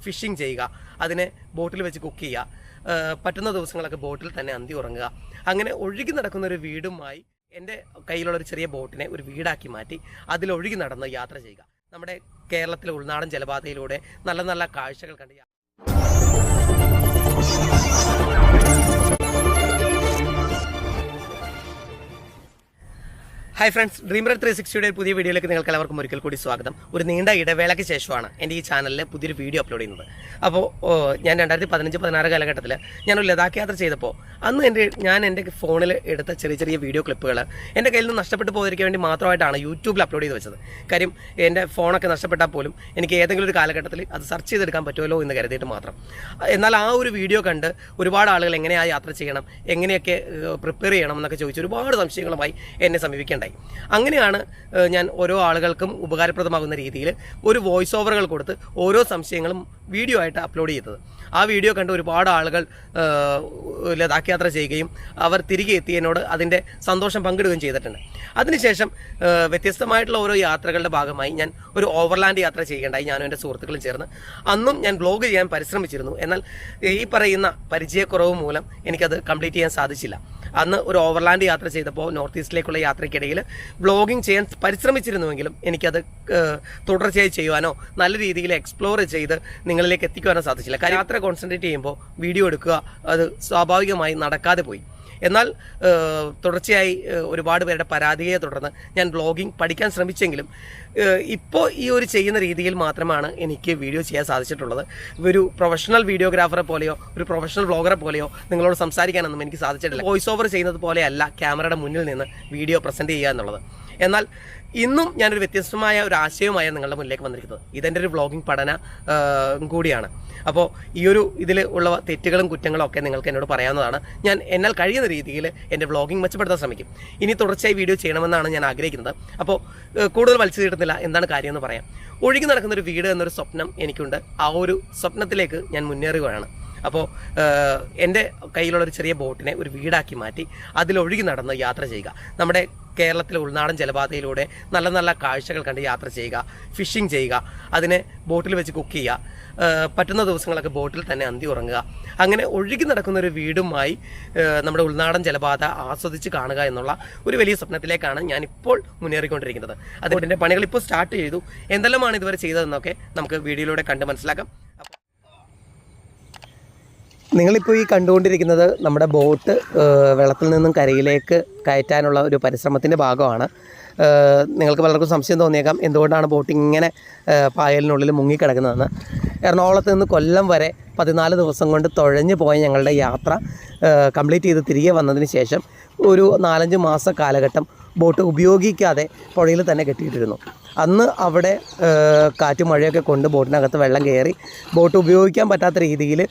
Phishing ചെയ്യുക, അതിനെ ബോട്ടിൽ വെച്ച് കുക്ക് ചെയ്യുക, പറ്റുന്ന ദിവസങ്ങളൊക്കെ ബോട്ടിൽ തന്നെ അന്തി ഉറങ്ങുക. അങ്ങനെ ഒഴുകി നടക്കുന്ന ഒരു വീടുമായി എൻ്റെ കയ്യിലുള്ളൊരു ചെറിയ ബോട്ടിനെ ഒരു വീടാക്കി മാറ്റി അതിലൊഴുകി നടന്ന് യാത്ര ചെയ്യുക. നമ്മുടെ കേരളത്തിലെ ഉൾനാടൻ ജലപാതയിലൂടെ നല്ല നല്ല കാഴ്ചകൾ കണ്ട് ഹായ് ഫ്രണ്ട്സ്, ഡ്രീം റൈഡ് 360യുടെ പുതിയ വീഡിയോയിലേക്ക് നിങ്ങൾക്ക് എല്ലാവർക്കും ഒരിക്കൽ കൂടി സ്വാഗതം. ഒരു നീണ്ട ഇടവേളയ്ക്ക് ശേഷമാണ് എൻ്റെ ഈ ചാനലിൽ പുതിയൊരു വീഡിയോ അപ്ലോഡ് ചെയ്യുന്നത്. അപ്പോൾ ഞാൻ 2015-16 കാലഘട്ടത്തിൽ ഞാനൊരു ലഡാക്ക് യാത്ര ചെയ്തപ്പോൾ അന്ന് ഞാൻ എൻ്റെ ഫോണിൽ എടുത്ത ചെറിയ ചെറിയ വീഡിയോ ക്ലിപ്പുകൾ എൻ്റെ കയ്യിൽ നിന്ന് നഷ്ടപ്പെട്ടു പോയിരിക്കാൻ വേണ്ടി മാത്രമായിട്ടാണ് യൂട്യൂബിൽ അപ്ലോഡ് ചെയ്ത് വെച്ചത്. കാര്യം എൻ്റെ ഫോണൊക്കെ നഷ്ടപ്പെട്ടാൽ പോലും എനിക്ക് ഏതെങ്കിലും ഒരു കാലഘട്ടത്തിൽ അത് സെർച്ച് ചെയ്തെടുക്കാൻ പറ്റുമല്ലോ എന്ന് കരുതിയിട്ട് മാത്രം. എന്നാൽ ആ ഒരു വീഡിയോ കണ്ട് ഒരുപാട് ആളുകൾ എങ്ങനെയാണ് യാത്ര ചെയ്യണം, എങ്ങനെയൊക്കെ പ്രിപ്പയർ ചെയ്യണം എന്നൊക്കെ ചോദിച്ച് ഒരുപാട് സംശയങ്ങളുമായി എന്നെ സമീപിക്കേണ്ടായി. അങ്ങനെയാണ് ഞാൻ ഓരോ ആളുകൾക്കും ഉപകാരപ്രദമാകുന്ന രീതിയിൽ ഒരു വോയിസ് ഓവറുകൾ കൊടുത്ത് ഓരോ സംശയങ്ങളും വീഡിയോ ആയിട്ട് അപ്ലോഡ് ചെയ്തത്. ആ വീഡിയോ കണ്ട് ഒരുപാട് ആളുകൾ ലഡാക്ക് യാത്ര ചെയ്യുകയും അവർ തിരികെ എത്തി എന്നോട് അതിൻ്റെ സന്തോഷം പങ്കിടുകയും ചെയ്തിട്ടുണ്ട്. അതിനുശേഷം വ്യത്യസ്തമായിട്ടുള്ള ഓരോ യാത്രകളുടെ ഭാഗമായി ഞാൻ ഒരു ഓവർലാൻഡ് യാത്ര ചെയ്യേണ്ടായി, ഞാനും എൻ്റെ സുഹൃത്തുക്കളും ചേർന്ന്. അന്നും ഞാൻ വ്ലോഗ് ചെയ്യാൻ പരിശ്രമിച്ചിരുന്നു. എന്നാൽ ഈ പറയുന്ന പരിചയക്കുറവ് മൂലം എനിക്കത് കംപ്ലീറ്റ് ചെയ്യാൻ സാധിച്ചില്ല. അന്ന് ഒരു ഓവർലാൻഡ് യാത്ര ചെയ്തപ്പോൾ നോർത്ത് ഈസ്റ്റിലേക്കുള്ള യാത്രയ്ക്കിടയിൽ വ്ലോഗിങ് ചെയ്യാൻ പരിശ്രമിച്ചിരുന്നുവെങ്കിലും എനിക്കത് തുടർച്ചയായി ചെയ്യുവാനോ നല്ല രീതിയിൽ എക്സ്പ്ലോർ ചെയ്ത് നിങ്ങളിലേക്ക് എത്തിക്കുവാനോ സാധിച്ചില്ല. കാര്യം യാത്ര കോൺസെൻട്രേറ്റ് ചെയ്യുമ്പോൾ വീഡിയോ എടുക്കുക അത് സ്വാഭാവികമായി നടക്കാതെ പോയി. എന്നാൽ തുടർച്ചയായി ഒരുപാട് പേരുടെ പരാതിയെ തുടർന്ന് ഞാൻ വ്ലോഗിങ് പഠിക്കാൻ ശ്രമിച്ചെങ്കിലും ഇപ്പോൾ ഈ ഒരു ചെയ്യുന്ന രീതിയിൽ മാത്രമാണ് എനിക്ക് വീഡിയോ ചെയ്യാൻ സാധിച്ചിട്ടുള്ളത്. ഒരു പ്രൊഫഷണൽ വീഡിയോഗ്രാഫറെ പോലെയോ ഒരു പ്രൊഫഷണൽ വ്ലോഗറെ പോലെയോ നിങ്ങളോട് സംസാരിക്കാനൊന്നും എനിക്ക് സാധിച്ചിട്ടില്ല. വോയിസ് ഓവർ ചെയ്യുന്നത് പോലെയല്ല ക്യാമറയുടെ മുന്നിൽ നിന്ന് വീഡിയോ പ്രസൻറ്റ് ചെയ്യുക എന്നുള്ളത്. എന്നാൽ ഇന്നും ഞാനൊരു വ്യത്യസ്തമായ ഒരു ആശയവുമായി നിങ്ങളുടെ മുന്നിലേക്ക് വന്നിരിക്കുന്നത്. ഇതെൻ്റെ ഒരു വ്ലോഗിംഗ് പഠന കൂടിയാണ്. അപ്പോൾ ഈ ഒരു ഇതിൽ ഉള്ള തെറ്റുകളും കുറ്റങ്ങളും ഒക്കെ നിങ്ങൾക്ക് എന്നോട് പറയാവുന്നതാണ്. ഞാൻ എന്നാൽ കഴിയുന്ന രീതിയിൽ എൻ്റെ വ്ലോഗിംഗ് മെച്ചപ്പെടുത്താൻ ശ്രമിക്കും. ഇനി തുടർച്ചയായി വീഡിയോ ചെയ്യണമെന്നാണ് ഞാൻ ആഗ്രഹിക്കുന്നത്. അപ്പോൾ കൂടുതൽ വലിച്ചു തീർന്നില്ല, എന്താണ് കാര്യമെന്ന് പറയാം. ഒഴുകി നടക്കുന്നൊരു വീട് എന്നൊരു സ്വപ്നം എനിക്കുണ്ട്. ആ ഒരു സ്വപ്നത്തിലേക്ക് ഞാൻ മുന്നേറുകയാണ്. അപ്പോൾ എൻ്റെ കയ്യിലുള്ളൊരു ചെറിയ ബോട്ടിനെ ഒരു വീടാക്കി മാറ്റി അതിലൊഴുകി നടന്ന് യാത്ര ചെയ്യുക. നമ്മുടെ കേരളത്തിലെ ഉൾനാടൻ ജലപാതയിലൂടെ നല്ല നല്ല കാഴ്ചകൾ കണ്ട് യാത്ര ചെയ്യുക, ഫിഷിംഗ് ചെയ്യുക, അതിനെ ബോട്ടിൽ വെച്ച് കുക്ക് ചെയ്യുക, പറ്റുന്ന ദിവസങ്ങളൊക്കെ ബോട്ടിൽ തന്നെ അന്തി ഉറങ്ങുക. അങ്ങനെ ഒഴുകി നടക്കുന്ന ഒരു വീടുമായി നമ്മുടെ ഉൾനാടൻ ജലപാത ആസ്വദിച്ച് കാണുക എന്നുള്ള ഒരു വലിയ സ്വപ്നത്തിലേക്കാണ് ഞാനിപ്പോൾ മുന്നേറിക്കൊണ്ടിരിക്കുന്നത്. അതുകൊണ്ട് എൻ്റെ പണികൾ ഇപ്പോൾ സ്റ്റാർട്ട് ചെയ്തു. എന്തെല്ലാമാണ് ഇതുവരെ ചെയ്തതെന്നൊക്കെ നമുക്ക് വീഡിയോയിലൂടെ കണ്ട് മനസ്സിലാക്കാം. നിങ്ങളിപ്പോൾ ഈ കണ്ടുകൊണ്ടിരിക്കുന്നത് നമ്മുടെ ബോട്ട് വെള്ളത്തിൽ നിന്നും കരയിലേക്ക് കയറ്റാനുള്ള ഒരു പരിശ്രമത്തിൻ്റെ ഭാഗമാണ്. നിങ്ങൾക്ക് പലർക്കും സംശയം തോന്നിയേക്കാം എന്തുകൊണ്ടാണ് ബോട്ട് ഇങ്ങനെ പായലിനുള്ളിൽ മുങ്ങിക്കിടക്കുന്നതെന്ന്. എറണാകുളത്ത് നിന്ന് കൊല്ലം വരെ 14 ദിവസം കൊണ്ട് തുഴഞ്ഞു പോയ ഞങ്ങളുടെ യാത്ര കംപ്ലീറ്റ് ചെയ്ത് തിരികെ വന്നതിന് ശേഷം ഒരു 4-5 മാസ കാലഘട്ടം ബോട്ട് ഉപയോഗിക്കാതെ പുഴയിൽ തന്നെ കെട്ടിയിട്ടിരുന്നു. അന്ന് അവിടെ കാറ്റും മഴയൊക്കെ കൊണ്ട് ബോട്ടിനകത്ത് വെള്ളം കയറി ബോട്ട് ഉപയോഗിക്കാൻ പറ്റാത്ത രീതിയിൽ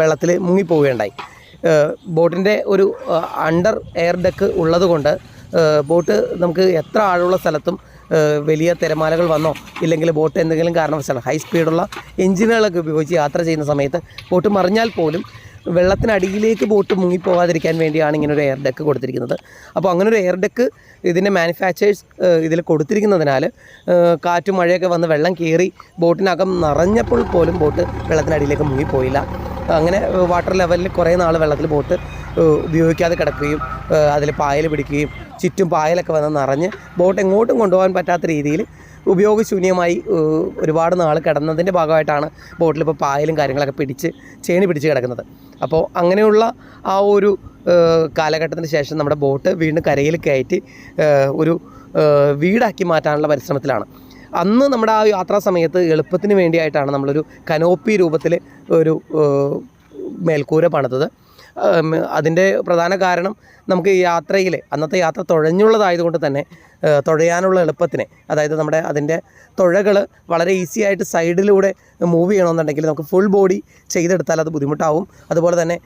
വെള്ളത്തിൽ മുങ്ങിപ്പോവുകയുണ്ടായി. ബോട്ടിൻ്റെ ഒരു അണ്ടർ എയർ ഡെക്ക് ഉള്ളതുകൊണ്ട് ബോട്ട് നമുക്ക് എത്ര ആഴമുള്ള സ്ഥലത്തും വലിയ തിരമാലകൾ വന്നോ ഇല്ലെങ്കിൽ ബോട്ട് എന്തെങ്കിലും കാരണവശാൽ ഹൈ സ്പീഡുള്ള എഞ്ചിനുകളൊക്കെ ഉപയോഗിച്ച് യാത്ര ചെയ്യുന്ന സമയത്ത് ബോട്ട് മറിഞ്ഞാൽ പോലും വെള്ളത്തിനടിയിലേക്ക് ബോട്ട് മുങ്ങിപ്പോകാതിരിക്കാൻ വേണ്ടിയാണ് ഇങ്ങനെ ഒരു എയർ ഡെക്ക് കൊടുത്തിരിക്കുന്നത്. അപ്പോൾ അങ്ങനെ ഒരു എയർ ഡെക്ക് ഇതിൻ്റെ മാനുഫാക്ചേഴ്സ് ഇതിൽ കൊടുത്തിരിക്കുന്നതിനാൽ കാറ്റും മഴയൊക്കെ വന്ന് വെള്ളം കയറി ബോട്ടിനകം നിറഞ്ഞപ്പോൾ പോലും ബോട്ട് വെള്ളത്തിനടിയിലേക്ക് മുങ്ങിപ്പോയില്ല. അങ്ങനെ വാട്ടർ ലെവലിൽ കുറേ നാൾ വെള്ളത്തിൽ ബോട്ട് ഉപയോഗിക്കാതെ കിടക്കുകയും അതിൽ പായൽ പിടിക്കുകയും ചുറ്റും പായലൊക്കെ വന്ന് നിറഞ്ഞ് ബോട്ട് എങ്ങോട്ടും കൊണ്ടുപോകാൻ പറ്റാത്ത രീതിയിൽ ഉപയോഗശൂന്യമായി ഒരുപാട് നാൾ കിടന്നതിൻ്റെ ഭാഗമായിട്ടാണ് ബോട്ടിലിപ്പോൾ പായലും കാര്യങ്ങളൊക്കെ ചേണി പിടിച്ച് കിടക്കുന്നത്. അപ്പോൾ അങ്ങനെയുള്ള ആ ഒരു കാലഘട്ടത്തിന് ശേഷം നമ്മുടെ ബോട്ട് വീണ്ടും കരയിൽ കയറ്റി ഒരു വീടാക്കി മാറ്റാനുള്ള പരിശ്രമത്തിലാണ്. അന്ന് നമ്മുടെ ആ യാത്രാ സമയത്ത് എളുപ്പത്തിന് വേണ്ടിയായിട്ടാണ് നമ്മളൊരു കനോപ്പി രൂപത്തിൽ ഒരു മേൽക്കൂര പണിതത്. അതിൻ്റെ പ്രധാന കാരണം നമുക്ക് യാത്രയിൽ അന്നത്തെ യാത്ര തുഴഞ്ഞുള്ളതായതുകൊണ്ട് തന്നെ തുഴയാനുള്ള എളുപ്പത്തിന്, അതായത് അതിൻ്റെ തുഴകൾ വളരെ ഈസി ആയിട്ട് സൈഡിലൂടെ മൂവ് ചെയ്യണമെന്നുണ്ടെങ്കിൽ നമുക്ക് ഫുൾ ബോഡി ചെയ്തെടുത്താൽ അത് ബുദ്ധിമുട്ടാവും. അതുപോലെ തന്നെ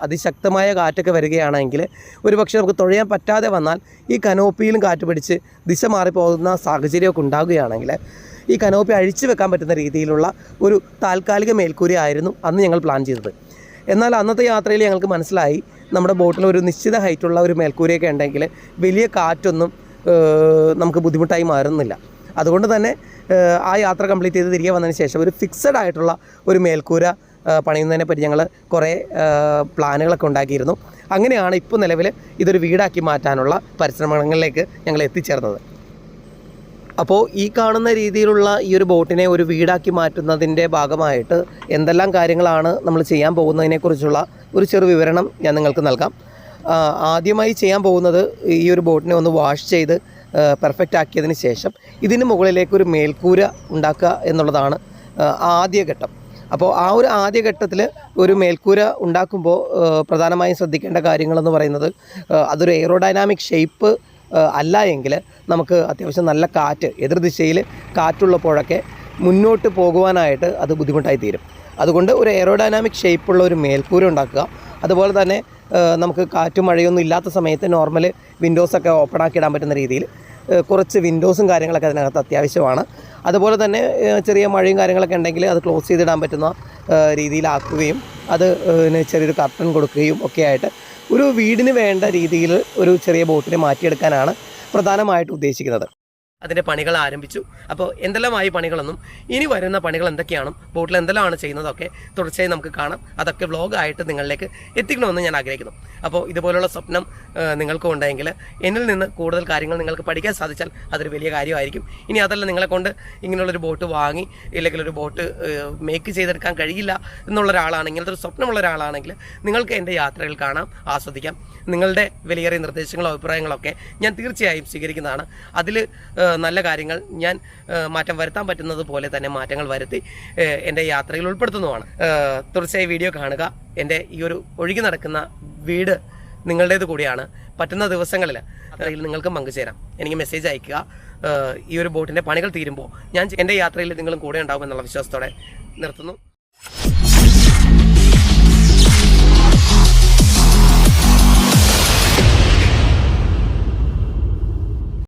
അതിശക്തമായ കാറ്റൊക്കെ വരികയാണെങ്കിൽ ഒരുപക്ഷെ നമുക്ക് തുഴയാൻ പറ്റാതെ വന്നാൽ ഈ കനോപ്പിയിലും കാറ്റ് പിടിച്ച് ദിശ മാറിപ്പോകുന്ന സാഹചര്യമൊക്കെ ഉണ്ടാകുകയാണെങ്കിൽ ഈ കനോപ്പി അഴിച്ചു വെക്കാൻ പറ്റുന്ന രീതിയിലുള്ള ഒരു താൽക്കാലിക മേൽക്കൂരയായിരുന്നു അന്ന് ഞങ്ങൾ പ്ലാൻ ചെയ്തത്. എന്നാൽ അന്നത്തെ യാത്രയിൽ ഞങ്ങൾക്ക് മനസ്സിലായി നമ്മുടെ ബോട്ടിൽ ഒരു നിശ്ചിത ഹൈറ്റുള്ള ഒരു മേൽക്കൂരയൊക്കെ ഉണ്ടെങ്കിൽ വലിയ കാറ്റൊന്നും നമുക്ക് ബുദ്ധിമുട്ടായി മാറുന്നില്ല. അതുകൊണ്ട് തന്നെ ആ യാത്ര കംപ്ലീറ്റ് ചെയ്ത് തിരികെ വന്നതിന് ശേഷം ഒരു ഫിക്സഡ് ആയിട്ടുള്ള ഒരു മേൽക്കൂര പണിയുന്നതിനെ പറ്റി ഞങ്ങൾ കുറേ പ്ലാനുകളൊക്കെ ഉണ്ടാക്കിയിരുന്നു. അങ്ങനെയാണ് ഇപ്പോൾ നിലവിൽ ഇതൊരു വീടാക്കി മാറ്റാനുള്ള പരിശ്രമങ്ങളിലേക്ക് ഞങ്ങൾ എത്തിച്ചേർന്നത്. അപ്പോൾ ഈ കാണുന്ന രീതിയിലുള്ള ഈ ഒരു ബോട്ടിനെ ഒരു വീടാക്കി മാറ്റുന്നതിൻ്റെ ഭാഗമായിട്ട് എന്തെല്ലാം കാര്യങ്ങളാണ് നമ്മൾ ചെയ്യാൻ പോകുന്നതിനെക്കുറിച്ചുള്ള ഒരു ചെറു വിവരണം ഞാൻ നിങ്ങൾക്ക് നൽകാം. ആദ്യമായി ചെയ്യാൻ പോകുന്നത് ഈ ഒരു ബോട്ടിനെ ഒന്ന് വാഷ് ചെയ്ത് പെർഫെക്റ്റ് ആക്കിയതിന് ശേഷം ഇതിന് മുകളിലേക്ക് ഒരു മേൽക്കൂര ഉണ്ടാക്കുക എന്നുള്ളതാണ് ആദ്യ ഘട്ടം. അപ്പോൾ ആ ഒരു ആദ്യ ഘട്ടത്തിൽ ഒരു മേൽക്കൂര ഉണ്ടാക്കുമ്പോൾ പ്രധാനമായും ശ്രദ്ധിക്കേണ്ട കാര്യങ്ങളെന്ന് പറയുന്നത് അതൊരു എയറോഡൈനാമിക് ഷേപ്പ് അല്ല എങ്കിൽ നമുക്ക് അത്യാവശ്യം നല്ല കാറ്റ്, എതിർദിശയിൽ കാറ്റുള്ളപ്പോഴൊക്കെ മുന്നോട്ട് പോകുവാനായിട്ട് അത് ബുദ്ധിമുട്ടായി തീരും. അതുകൊണ്ട് ഒരു എയറോഡൈനാമിക് ഷേപ്പുള്ള ഒരു മേൽക്കൂര ഉണ്ടാക്കുക. അതുപോലെ തന്നെ നമുക്ക് കാറ്റും മഴയൊന്നും ഇല്ലാത്ത സമയത്ത് നോർമൽ വിൻഡോസൊക്കെ ഓപ്പൺ ആക്കി ഇടാൻ പറ്റുന്ന രീതിയിൽ കുറച്ച് വിൻഡോസും കാര്യങ്ങളൊക്കെ അതിനകത്ത് അത്യാവശ്യമാണ്. അതുപോലെ തന്നെ ചെറിയ മഴയും കാര്യങ്ങളൊക്കെ ഉണ്ടെങ്കിൽ അത് ക്ലോസ് ചെയ്തിടാൻ പറ്റുന്ന രീതിയിലാക്കുകയും അത് ചെറിയൊരു കർട്ടൻ കൊടുക്കുകയും ഒക്കെ ആയിട്ട് ഒരു വീടിന് വേണ്ട രീതിയിൽ ഒരു ചെറിയ ബോട്ടിനെ മാറ്റിയെടുക്കാനാണ് പ്രധാനമായിട്ട് ഉദ്ദേശിക്കുന്നത്. അതിൻ്റെ പണികൾ ആരംഭിച്ചു. അപ്പോൾ എന്തെല്ലാമായി പണികളെന്നും ഇനി വരുന്ന പണികൾ എന്തൊക്കെയാണ്, ബോട്ടിൽ എന്തെല്ലാമാണ് ചെയ്യുന്നതൊക്കെ തുടർച്ചയായി നമുക്ക് കാണാം. അതൊക്കെ വ്ളോഗായിട്ട് നിങ്ങളിലേക്ക് എത്തിക്കണമെന്ന് ഞാൻ ആഗ്രഹിക്കുന്നു. അപ്പോൾ ഇതുപോലുള്ള സ്വപ്നം നിങ്ങൾക്കും ഉണ്ടെങ്കിൽ എന്നിൽ നിന്ന് കൂടുതൽ കാര്യങ്ങൾ നിങ്ങൾക്ക് പഠിക്കാൻ സാധിച്ചാൽ അതൊരു വലിയ കാര്യമായിരിക്കും. ഇനി അതല്ല, നിങ്ങളെ കൊണ്ട് ഇങ്ങനെയുള്ളൊരു ബോട്ട് വാങ്ങി ഇല്ലെങ്കിൽ ഒരു ബോട്ട് മേക്ക് ചെയ്തെടുക്കാൻ കഴിയില്ല എന്നുള്ള ഒരാളാണെങ്കിൽ, ഇങ്ങനത്തെ ഒരു സ്വപ്നമുള്ള ഒരാളാണെങ്കിൽ നിങ്ങൾക്ക് എൻ്റെ യാത്രകൾ കാണാം, ആസ്വദിക്കാം. നിങ്ങളുടെ വിലയേറിയ നിർദ്ദേശങ്ങളോ അഭിപ്രായങ്ങളൊക്കെ ഞാൻ തീർച്ചയായും സ്വീകരിക്കുന്നതാണ്. അതിൽ നല്ല കാര്യങ്ങൾ ഞാൻ മാറ്റം വരുത്താൻ പറ്റുന്നത് പോലെ തന്നെ മാറ്റങ്ങൾ വരുത്തി എൻ്റെ യാത്രയിൽ ഉൾപ്പെടുത്തുന്നതാണ്. തീർച്ചയായും വീഡിയോ കാണുക. എൻ്റെ ഈ ഒരു ഒഴുകി നടക്കുന്ന വീട് നിങ്ങളുടേത് കൂടിയാണ്. പറ്റുന്ന ദിവസങ്ങളിൽ യാത്രയിൽ നിങ്ങൾക്കും പങ്കുചേരാം. എനിക്ക് മെസ്സേജ് അയയ്ക്കുക. ഈ ഒരു ബോട്ടിൻ്റെ പണികൾ തീരുമ്പോൾ ഞാൻ എൻ്റെ യാത്രയിൽ നിങ്ങളും കൂടെ ഉണ്ടാകും എന്നുള്ള വിശ്വാസത്തോടെ നിർത്തുന്നു.